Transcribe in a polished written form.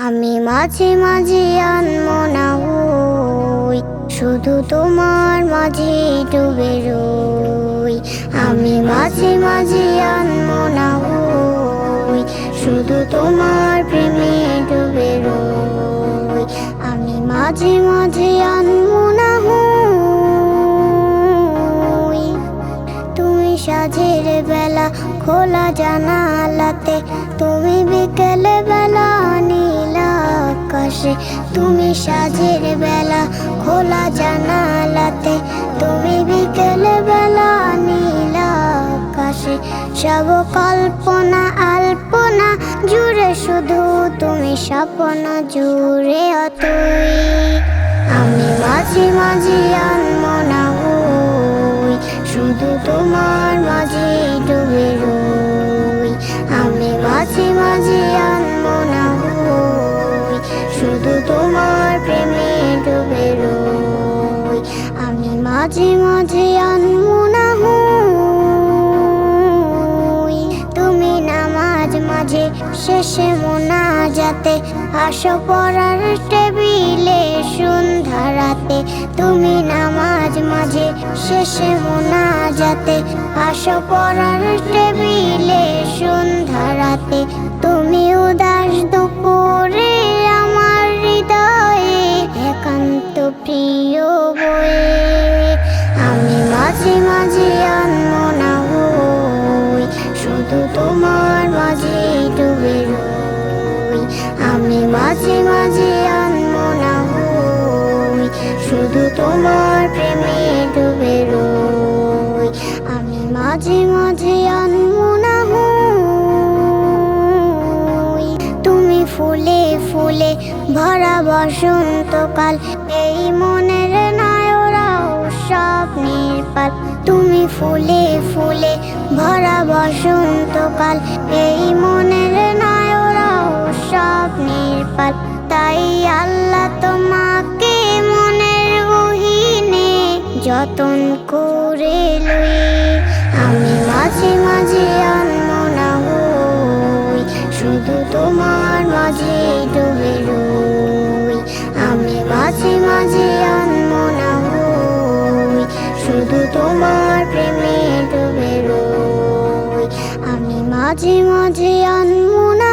আমি মাঝে মাঝে আনমনা হই, শুধু তোমার মাঝে ডুবে রই। আমি মাঝে মাঝে আনমনা হই, শুধু তোমার প্রেমে ডুবে রই। আমি মাঝে মাঝে আনমনা হই, তুমি সাঁঝের বেলা খোলা জানালাতে, তুমি বিকেল বেলা নীল আকাশে। তুমি সাঁঝের বেলা খোলা জানালাতে, তুমি বিকেল বেলা নীল আকাশে। সব কল্পনা আলপনা জুড়ে শুধু তুমি, স্বপ্ন জুড়ে অতুই। আমি মাঝে মাঝে আনমনা হই, শুধু তোমার মাঝে ডুবে রই। আমি মাঝে মাঝে আনমনা হই, শুধু তোমার প্রেমে ডুবে রই। আমি মাঝে মাঝে আনমনা হই, তুমি নামাজ মাঝে শেষে মোনাজাতে আসো পড়ার টেবিলে সন্ধ্যা রাতে। তুমি নামাজ মাঝে শেষে মোনাজাতে আসো পড়ার টেবিলে সন্ধ্যা রাতে। তুমি উদাস দুপুরে আমার হৃদয়ে একান্ত প্রিয় বয়ে। আমি মাঝে মাঝে আনমনা হই, শুধু তোমার মাঝে ডুবে রই। আমি মাঝে মাঝে আনমনা হই, শুধু তোমার প্রেমে ডুবে রই। আমি মাঝে মাঝে আনমনা হই, তুমি ফুলে ফুলে ভরা বসন্তকাল, এই মনের নায়রাও স্বপ্নের পাল। তুমি ফুলে ফুলে ভরা বসন্তকাল, এই মনের নায়রাও স্বপ্নের পাল। তাই আল্লাহ তোমাকে মনের গহীনে যতন করে লই। আমি মাঝে মাঝে আনমনা হই, শুধু তোমার মাঝে ডুবে রই। আমি মাঝে মাঝে আনমনা হই, শুধু তোমার প্রেমে ডুবে রই। আমি মাঝে মাঝে আনমনা